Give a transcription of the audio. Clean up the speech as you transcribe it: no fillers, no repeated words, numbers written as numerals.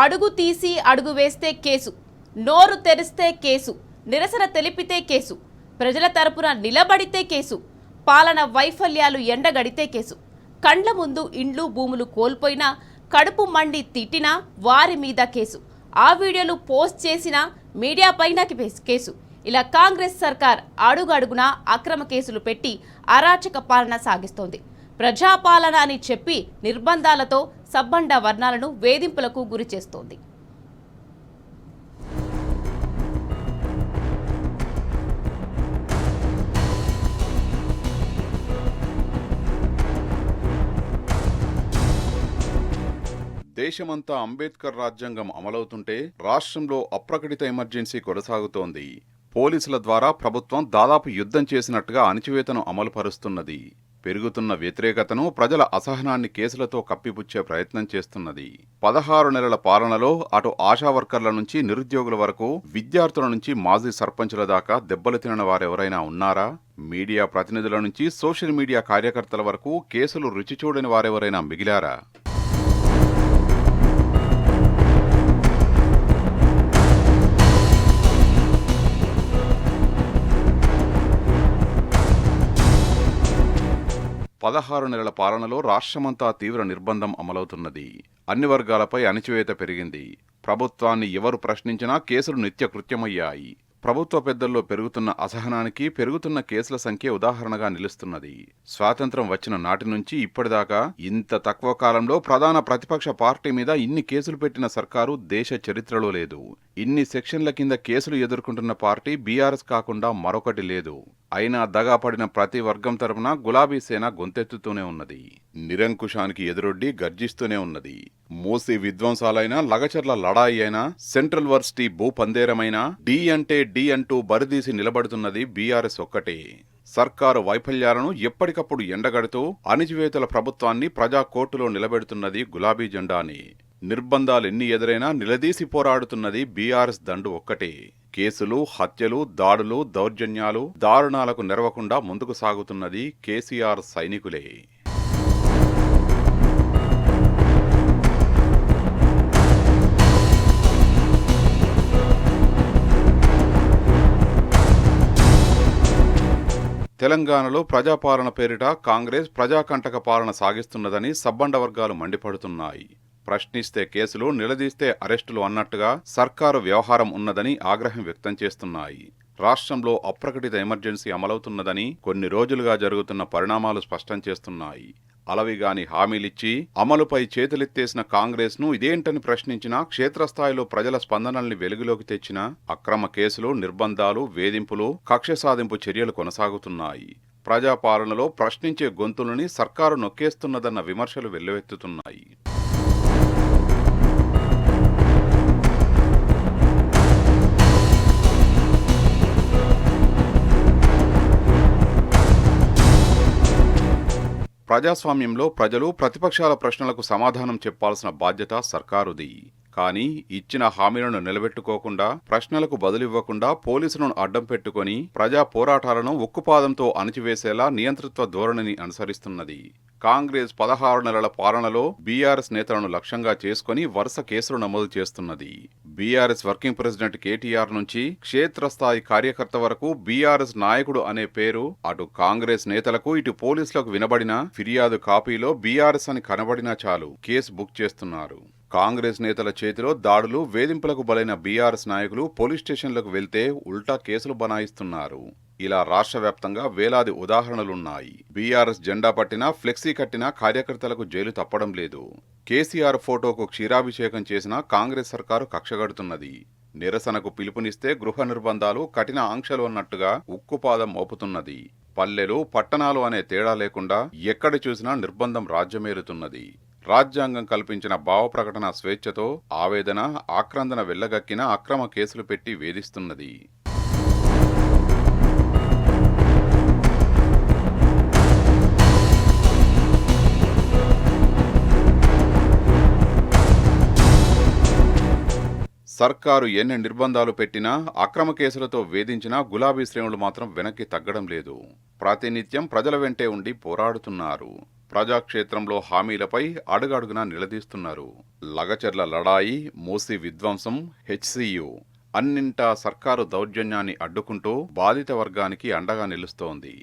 అడుగు తీసి అడుగు వేస్తే కేసు, నోరు తెరిస్తే కేసు, నిరసన తెలిపితే కేసు, ప్రజల తరపున నిలబడితే కేసు, పాలన వైఫల్యాలు ఎండగడితే కేసు, కండ్ల ముందు ఇండ్లు భూములు కోల్పోయినా కడుపు మండి తిట్టినా వారి మీద కేసు, ఆ వీడియోలు పోస్ట్ చేసినా మీడియా పైన కేసు. ఇలా కాంగ్రెస్ సర్కార్ అడుగడుగునా అక్రమ కేసులు పెట్టి అరాచక పాలన సాగిస్తోంది. ప్రజాపాలన అని చెప్పి నిర్బంధాలతో సబ్బండ వర్ణాలను వేధింపులకు గురి చేస్తోంది. దేశమంతా అంబేద్కర్ రాజ్యాంగం అమలవుతుంటే రాష్ట్రంలో అప్రకటిత ఎమర్జెన్సీ కొనసాగుతోంది. పోలీసుల ద్వారా ప్రభుత్వం దాదాపు యుద్ధం చేసినట్టుగా అణచివేతను అమలు పరుస్తున్నది. పెరుగుతున్న వ్యతిరేకతను, ప్రజల అసహనాన్ని కేసులతో కప్పిపుచ్చే ప్రయత్నం చేస్తున్నది. 16 నెలల పాలనలో అటు ఆశా వర్కర్ల నుంచి నిరుద్యోగుల వరకు, విద్యార్థుల నుంచి మాజీ సర్పంచుల దాకా దెబ్బలు తినని వారెవరైనా ఉన్నారా? మీడియా ప్రతినిధుల నుంచి సోషల్ మీడియా కార్యకర్తల వరకు కేసులు రుచి చూడని వారెవరైనా మిగిలారా? పదహారు నెలల పాలనలో రాష్ట్రమంతా తీవ్ర నిర్బంధం అమలవుతున్నది. అన్ని వర్గాలపై అణచివేత పెరిగింది. ప్రభుత్వాన్ని ఎవరు ప్రశ్నించినా కేసులు నిత్యకృత్యమయ్యాయి. ప్రభుత్వ పెద్దల్లో పెరుగుతున్న అసహనానికి పెరుగుతున్న కేసుల సంఖ్య ఉదాహరణగా నిలుస్తున్నది. స్వాతంత్రం వచ్చిన నాటి నుంచి ఇప్పటిదాకా ఇంత తక్కువ కాలంలో ప్రధాన ప్రతిపక్ష పార్టీ మీద ఇన్ని కేసులు పెట్టిన సర్కారు దేశ చరిత్రలో లేదు. ఇన్ని సెక్షన్ల కింద కేసులు ఎదుర్కొంటున్న పార్టీ బీఆర్ఎస్ కాకుండా మరొకటి లేదు. అయినా దగాపడిన ప్రతి వర్గం తరపున గులాబీ సేన గొంతెత్తుతూనే ఉన్నది. నిరంకుశానికి ఎదురొడ్డి గర్జిస్తూనే ఉన్నది. మూసి విధ్వంసాలైనా, లగచర్ల లడాయి అయినా, సెంట్రల్ వర్సిటీ భూపందేరమైనా డి అంటే డి అంటూ బరిదీసి నిలబడుతున్నది బీఆర్ఎస్ ఒక్కటే. సర్కారు వైఫల్యాలను ఎప్పటికప్పుడు ఎండగడుతూ అణిచివేతల ప్రభుత్వాన్ని ప్రజా కోర్టులో నిలబెడుతున్నది గులాబీ జెండాని. నిర్బంధాలెన్ని ఎదురైనా నిలదీసి పోరాడుతున్నది బీఆర్ఎస్ దండు ఒక్కటే. కేసులు, హత్యలు, దాడులు, దౌర్జన్యాలు, దారుణాలకు నెరవకుండా ముందుకు సాగుతున్నది కేసీఆర్ సైనికులే. తెలంగాణలో ప్రజాపాలన పేరిట కాంగ్రెస్ ప్రజాకంటక పాలన సాగిస్తున్నదని సబ్బండ వర్గాలు మండిపడుతున్నాయి. ప్రశ్నిస్తే కేసులు, నిలదీస్తే అరెస్టులు అన్నట్టుగా సర్కారు వ్యవహారం ఉన్నదని ఆగ్రహం వ్యక్తం చేస్తున్నాయి. రాష్ట్రంలో అప్రకటిత ఎమర్జెన్సీ అమలవుతున్నదని కొన్ని రోజులుగా జరుగుతున్న పరిణామాలు స్పష్టం చేస్తున్నాయి. అలవిగాని హామీలిచ్చి అమలుపై చేతులెత్తేసిన కాంగ్రెస్ ను ఇదేంటని ప్రశ్నించినా, క్షేత్రస్థాయిలో ప్రజల స్పందనల్ని వెలుగులోకి తెచ్చినా అక్రమ కేసులు, నిర్బంధాలు, వేధింపులు, కక్ష సాధింపు చర్యలు కొనసాగుతున్నాయి. ప్రజాపాలనలో ప్రశ్నించే గొంతులని సర్కారు నొక్కేస్తున్నదన్న విమర్శలు వెల్లువెత్తుతున్నాయి. ప్రజాస్వామ్యంలో ప్రజలు ప్రతిపక్షాల ప్రశ్నలకు సమాధానం చెప్పాల్సిన బాధ్యత సర్కారుది. కానీ ఇచ్చిన హామీలను నిలబెట్టుకోకుండా, ప్రశ్నలకు బదులివ్వకుండా పోలీసులను అడ్డం పెట్టుకుని ప్రజా పోరాటాలను ఉక్కుపాదంతో అణచివేసేలా నియంతృత్వ ధోరణిని అనుసరిస్తున్నది. కాంగ్రెస్ 16 నెలల పాలనలో బీఆర్ఎస్ నేతలను లక్ష్యంగా చేసుకుని వరుస కేసులు నమోదు చేస్తున్నది. బీఆర్ఎస్ వర్కింగ్ ప్రెసిడెంట్ కేటీఆర్ నుంచి క్షేత్రస్థాయి కార్యకర్త వరకు బీఆర్ఎస్ నాయకుడు అనే పేరు అటు కాంగ్రెస్ నేతలకు, ఇటు పోలీసులకు వినబడిన ఫిర్యాదు కాపీలో బీఆర్ఎస్ అని కనబడినా చాలు కేసు బుక్ చేస్తున్నారు. కాంగ్రెస్ నేతల చేతిలో దాడులు, వేధింపులకు బలైన బీఆర్ఎస్ నాయకులు పోలీస్ స్టేషన్లకు వెళ్తే ఉల్టా కేసులు బనాయిస్తున్నారు. ఇలా రాష్ట్ర వ్యాప్తంగా వేలాది ఉదాహరణలున్నాయి. బీఆర్ఎస్ జెండా పట్టినా, ఫ్లెక్సీ కట్టినా కార్యకర్తలకు జైలు తప్పడం లేదు. కేసీఆర్ ఫోటోకు క్షీరాభిషేకం చేసినా కాంగ్రెస్ సర్కారు కక్షగడుతున్నది. నిరసనకు పిలుపునిస్తే గృహ నిర్బంధాలు, కఠిన ఆంక్షలు అన్నట్టుగా ఉక్కుపాదం మోపుతున్నది. పల్లెలు, పట్టణాలు అనే తేడా లేకుండా ఎక్కడ చూసినా నిర్బంధం రాజ్యమేలుతున్నది. రాజ్యాంగం కల్పించిన భావ ప్రకటన స్వేచ్ఛతో ఆవేదన, ఆక్రందన వెళ్లగక్కిన అక్రమ కేసులు పెట్టి వేధిస్తున్నది. సర్కారు ఎన్ని నిర్బంధాలు పెట్టినా, అక్రమ కేసులతో వేధించినా గులాబీ శ్రేణులు మాత్రం వెనక్కి తగ్గడం లేదు. ప్రాతినిధ్యం ప్రజల వెంటే ఉండి పోరాడుతున్నారు. ప్రజాక్షేత్రంలో హామీలపై అడుగడుగునా నిలదీస్తున్నారు. లగచర్ల లడాయి, మూసీ విధ్వంసం, హెచ్సియు అన్నింటా సర్కారు దౌర్జన్యాన్ని అడ్డుకుంటూ బాధిత వర్గానికి అండగా నిలుస్తోంది.